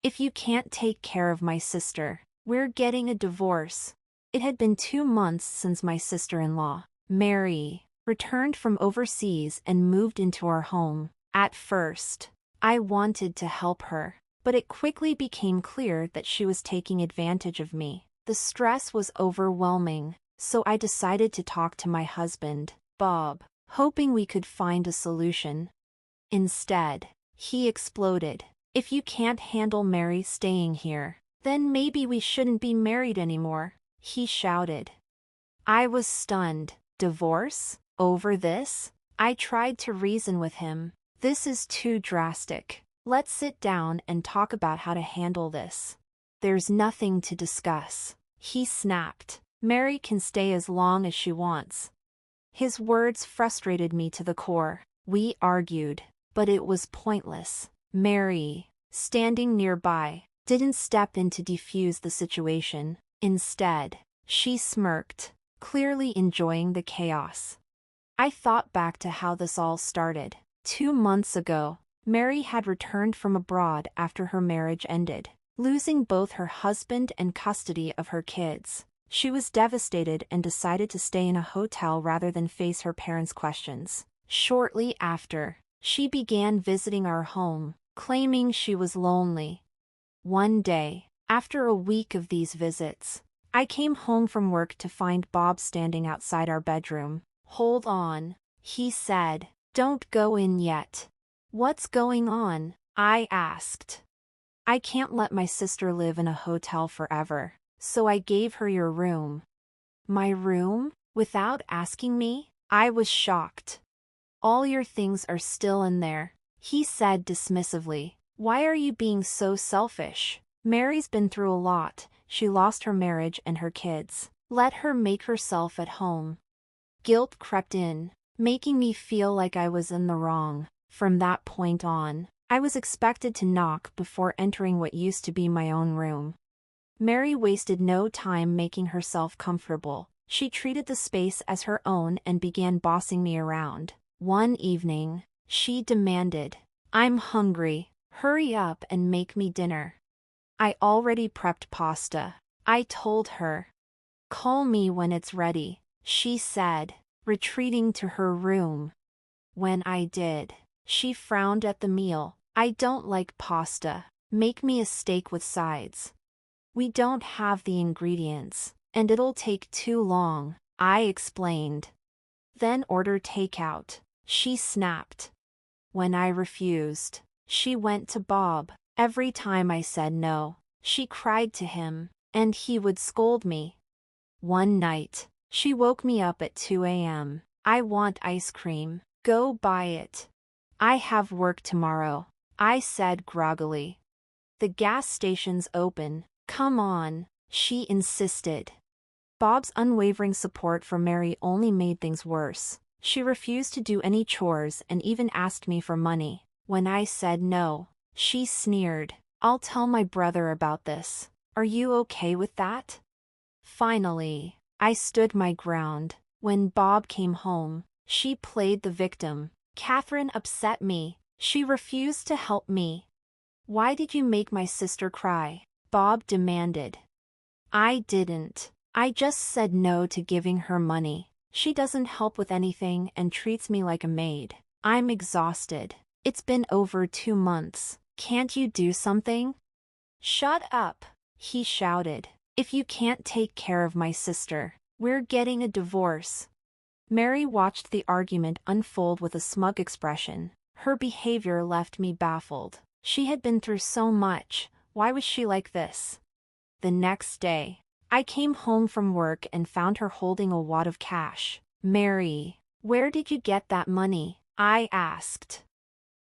If you can't take care of my sister, we're getting a divorce. It had been 2 months since my sister-in-law, Mary, returned from overseas and moved into our home. At first, I wanted to help her, but it quickly became clear that she was taking advantage of me. The stress was overwhelming, so I decided to talk to my husband, Bob, hoping we could find a solution. Instead, he exploded. If you can't handle Mary staying here, then maybe we shouldn't be married anymore, he shouted. I was stunned. Divorce? Over this? I tried to reason with him. This is too drastic. Let's sit down and talk about how to handle this. There's nothing to discuss, he snapped. Mary can stay as long as she wants. His words frustrated me to the core. We argued, but it was pointless. Mary, standing nearby, didn't step in to defuse the situation. Instead, she smirked, clearly enjoying the chaos. I thought back to how this all started. 2 months ago, Mary had returned from abroad after her marriage ended, losing both her husband and custody of her kids. She was devastated and decided to stay in a hotel rather than face her parents' questions. Shortly after, she began visiting our home, claiming she was lonely. One day, after a week of these visits, I came home from work to find Bob standing outside our bedroom. Hold on, he said. Don't go in yet. What's going on? I asked. I can't let my sister live in a hotel forever, so I gave her your room. My room? Without asking me? I was shocked. All your things are still in there, he said dismissively. Why are you being so selfish? Mary's been through a lot. She lost her marriage and her kids. Let her make herself at home. Guilt crept in, making me feel like I was in the wrong. From that point on, I was expected to knock before entering what used to be my own room. Mary wasted no time making herself comfortable. She treated the space as her own and began bossing me around. One evening, she demanded, "I'm hungry. Hurry up and make me dinner." I already prepped pasta, I told her. "Call me when it's ready," she said, retreating to her room. When I did, she frowned at the meal. "I don't like pasta. Make me a steak with sides." "We don't have the ingredients, and it'll take too long," I explained. "Then order takeout," she snapped. When I refused, she went to Bob. Every time I said no, she cried to him, and he would scold me. One night, she woke me up at 2 a.m. "I want ice cream. Go buy it." "I have work tomorrow," I said groggily. "The gas station's open. Come on," she insisted. Bob's unwavering support for Mary only made things worse. She refused to do any chores and even asked me for money. When I said no, she sneered. "I'll tell my brother about this. Are you okay with that?" Finally, I stood my ground. When Bob came home, she played the victim. "Catherine upset me. She refused to help me." "Why did you make my sister cry?" Bob demanded. "I didn't. I just said no to giving her money. She doesn't help with anything and treats me like a maid. I'm exhausted. It's been over 2 months. Can't you do something?" "Shut up," he shouted. "If you can't take care of my sister, we're getting a divorce." Mary watched the argument unfold with a smug expression. Her behavior left me baffled. She had been through so much. Why was she like this? The next day, I came home from work and found her holding a wad of cash. "Mary, where did you get that money?" I asked.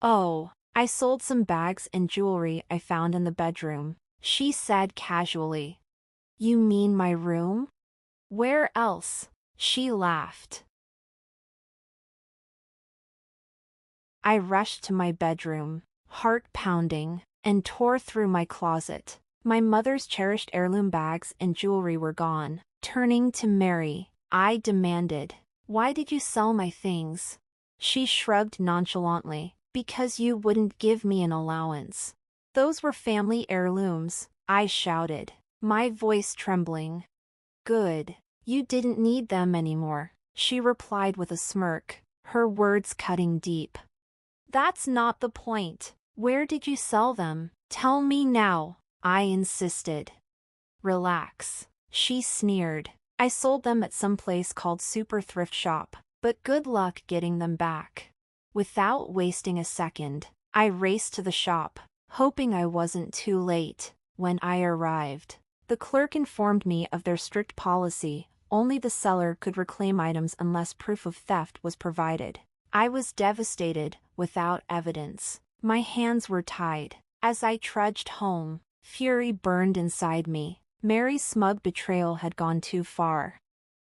"Oh, I sold some bags and jewelry I found in the bedroom," she said casually. "You mean my room?" "Where else?" She laughed. I rushed to my bedroom, heart pounding, and tore through my closet. My mother's cherished heirloom bags and jewelry were gone. Turning to Mary, I demanded, "Why did you sell my things?" She shrugged nonchalantly. "Because you wouldn't give me an allowance." Those were family heirlooms, I shouted, my voice trembling. Good. You didn't need them anymore, she replied with a smirk, her words cutting deep. That's not the point. Where did you sell them? Tell me now, I insisted. Relax, she sneered. I sold them at some place called Super Thrift Shop, but good luck getting them back. Without wasting a second, I raced to the shop, hoping I wasn't too late. When I arrived, the clerk informed me of their strict policy. Only the seller could reclaim items unless proof of theft was provided. I was devastated, without evidence. My hands were tied. As I trudged home, fury burned inside me. Mary's smug betrayal had gone too far.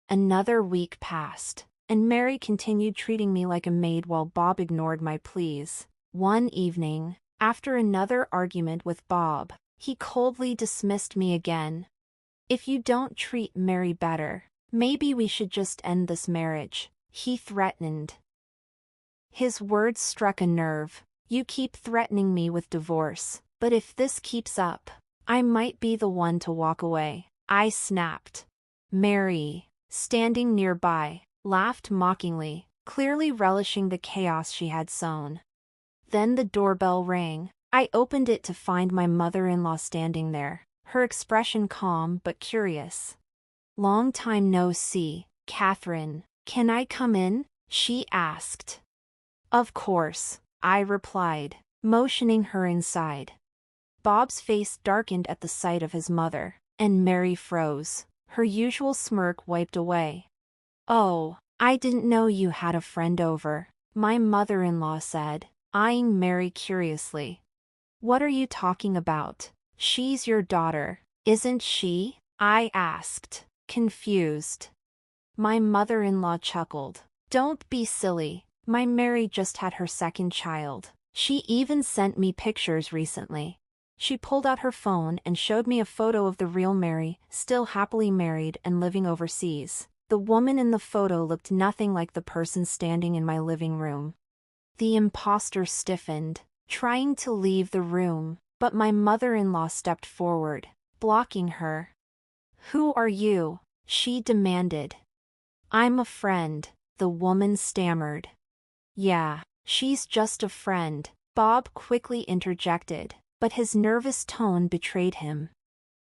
Another week passed, and Mary continued treating me like a maid while Bob ignored my pleas. One evening, after another argument with Bob, he coldly dismissed me again. If you don't treat Mary better, maybe we should just end this marriage, he threatened. His words struck a nerve. You keep threatening me with divorce, but if this keeps up, I might be the one to walk away, I snapped. Mary, standing nearby, laughed mockingly, clearly relishing the chaos she had sown. Then the doorbell rang. I opened it to find my mother-in-law standing there, her expression calm but curious. Long time no see, Catherine. Can I come in? She asked. Of course, I replied, motioning her inside. Bob's face darkened at the sight of his mother, and Mary froze, her usual smirk wiped away. Oh, I didn't know you had a friend over, my mother-in-law said, eyeing Mary curiously. What are you talking about? She's your daughter, isn't she? I asked, confused. My mother-in-law chuckled. Don't be silly, my Mary just had her second child. She even sent me pictures recently. She pulled out her phone and showed me a photo of the real Mary, still happily married and living overseas. The woman in the photo looked nothing like the person standing in my living room. The imposter stiffened, trying to leave the room, but my mother-in-law stepped forward, blocking her. Who are you? She demanded. I'm a friend, the woman stammered. Yeah, she's just a friend, Bob quickly interjected, but his nervous tone betrayed him.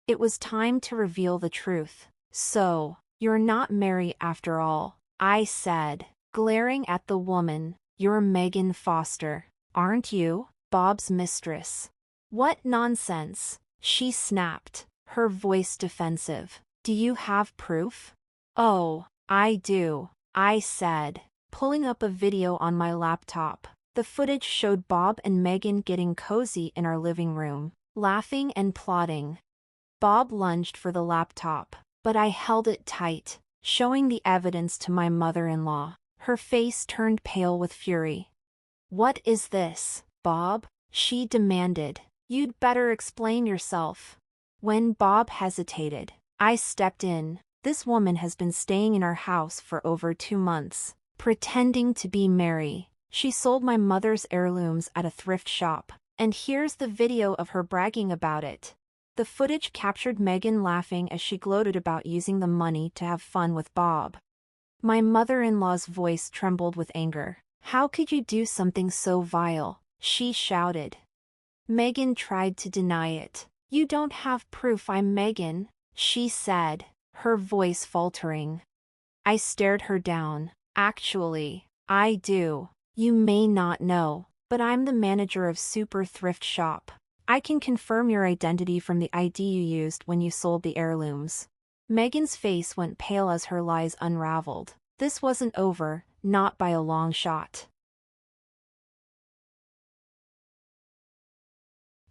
It was time to reveal the truth. So, you're not Mary after all, I said, glaring at the woman. You're Megan Foster, aren't you, Bob's mistress? What nonsense, she snapped, her voice defensive. Do you have proof? Oh, I do, I said, pulling up a video on my laptop. The footage showed Bob and Megan getting cozy in our living room, laughing and plotting. Bob lunged for the laptop, but I held it tight, showing the evidence to my mother-in-law. Her face turned pale with fury. What is this, Bob? She demanded. You'd better explain yourself. When Bob hesitated, I stepped in. This woman has been staying in our house for over 2 months, pretending to be Mary. She sold my mother's heirlooms at a thrift shop, and here's the video of her bragging about it. The footage captured Megan laughing as she gloated about using the money to have fun with Bob. My mother-in-law's voice trembled with anger. How could you do something so vile? She shouted. Megan tried to deny it. You don't have proof I'm Megan, she said, her voice faltering. I stared her down. Actually, I do. You may not know, but I'm the manager of Super Thrift Shop. I can confirm your identity from the ID you used when you sold the heirlooms. Megan's face went pale as her lies unraveled. This wasn't over, not by a long shot.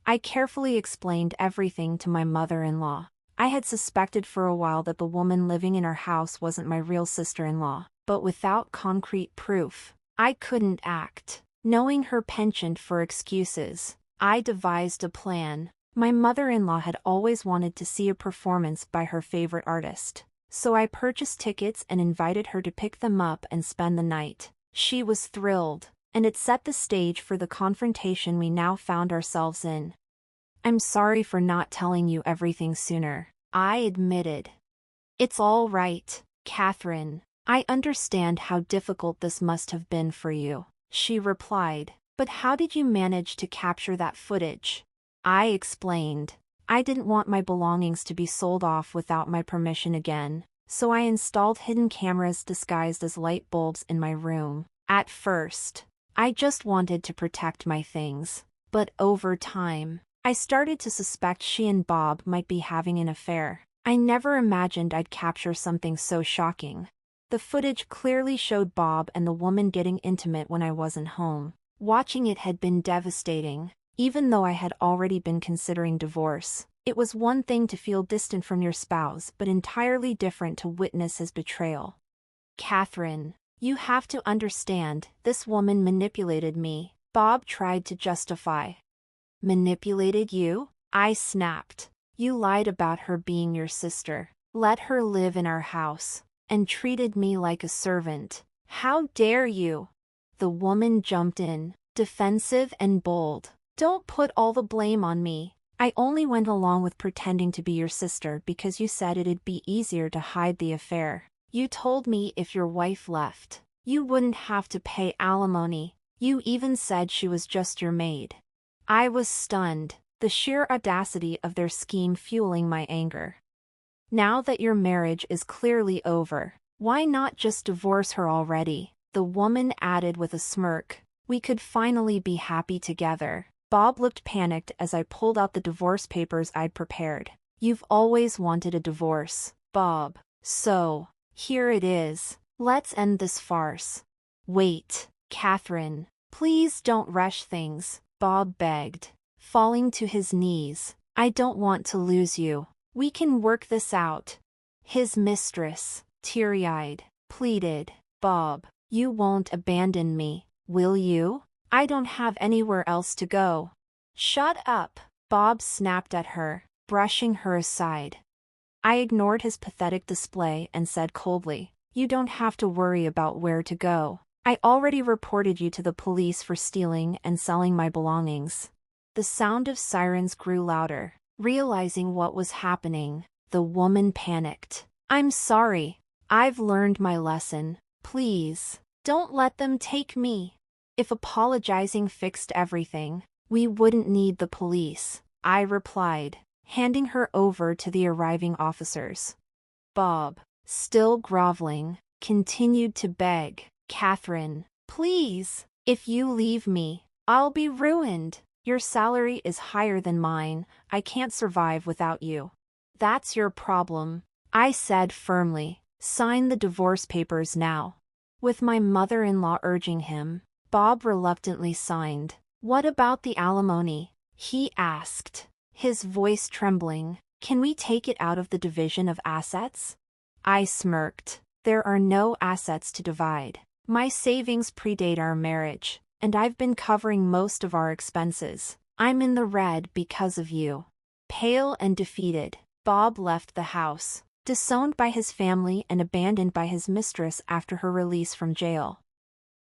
I carefully explained everything to my mother-in-law. I had suspected for a while that the woman living in our house wasn't my real sister-in-law, but without concrete proof, I couldn't act. Knowing her penchant for excuses, I devised a plan. My mother-in-law had always wanted to see a performance by her favorite artist, so I purchased tickets and invited her to pick them up and spend the night. She was thrilled, and it set the stage for the confrontation we now found ourselves in. I'm sorry for not telling you everything sooner, I admitted. It's all right, Catherine. I understand how difficult this must have been for you, she replied. But how did you manage to capture that footage? I explained. I didn't want my belongings to be sold off without my permission again, so I installed hidden cameras disguised as light bulbs in my room. At first, I just wanted to protect my things, but over time, I started to suspect she and Bob might be having an affair. I never imagined I'd capture something so shocking. The footage clearly showed Bob and the woman getting intimate when I wasn't home. Watching it had been devastating. Even though I had already been considering divorce, it was one thing to feel distant from your spouse, but entirely different to witness his betrayal. Catherine, you have to understand, this woman manipulated me, Bob tried to justify. Manipulated you? I snapped. You lied about her being your sister, let her live in our house, and treated me like a servant. How dare you? The woman jumped in, defensive and bold. Don't put all the blame on me. I only went along with pretending to be your sister because you said it'd be easier to hide the affair. You told me if your wife left, you wouldn't have to pay alimony. You even said she was just your maid. I was stunned, the sheer audacity of their scheme fueling my anger. Now that your marriage is clearly over, why not just divorce her already? The woman added with a smirk. We could finally be happy together. Bob looked panicked as I pulled out the divorce papers I'd prepared. You've always wanted a divorce, Bob. So, here it is. Let's end this farce. Wait, Catherine. Please don't rush things, Bob begged, falling to his knees. I don't want to lose you. We can work this out. His mistress, teary-eyed, pleaded. Bob, you won't abandon me, will you? I don't have anywhere else to go. Shut up, Bob snapped at her, brushing her aside. I ignored his pathetic display and said coldly, you don't have to worry about where to go. I already reported you to the police for stealing and selling my belongings. The sound of sirens grew louder. Realizing what was happening, the woman panicked. I'm sorry. I've learned my lesson. Please, don't let them take me. If apologizing fixed everything, we wouldn't need the police, I replied, handing her over to the arriving officers. Bob, still groveling, continued to beg. Catherine, please, if you leave me, I'll be ruined. Your salary is higher than mine. I can't survive without you. That's your problem, I said firmly. Sign the divorce papers now. With my mother-in-law urging him, Bob reluctantly signed. What about the alimony? He asked, his voice trembling. Can we take it out of the division of assets? I smirked. There are no assets to divide. My savings predate our marriage, and I've been covering most of our expenses. I'm in the red because of you. Pale and defeated, Bob left the house, disowned by his family and abandoned by his mistress after her release from jail.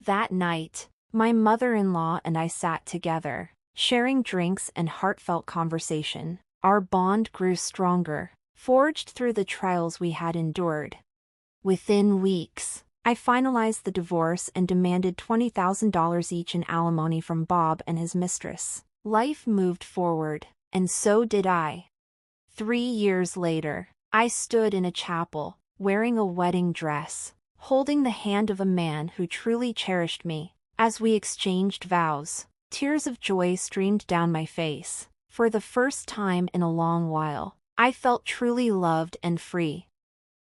That night, my mother-in-law and I sat together, sharing drinks and heartfelt conversation. Our bond grew stronger, forged through the trials we had endured. Within weeks, I finalized the divorce and demanded $20,000 each in alimony from Bob and his mistress. Life moved forward, and so did I. 3 years later, I stood in a chapel, wearing a wedding dress, holding the hand of a man who truly cherished me. As we exchanged vows, tears of joy streamed down my face. For the first time in a long while, I felt truly loved and free.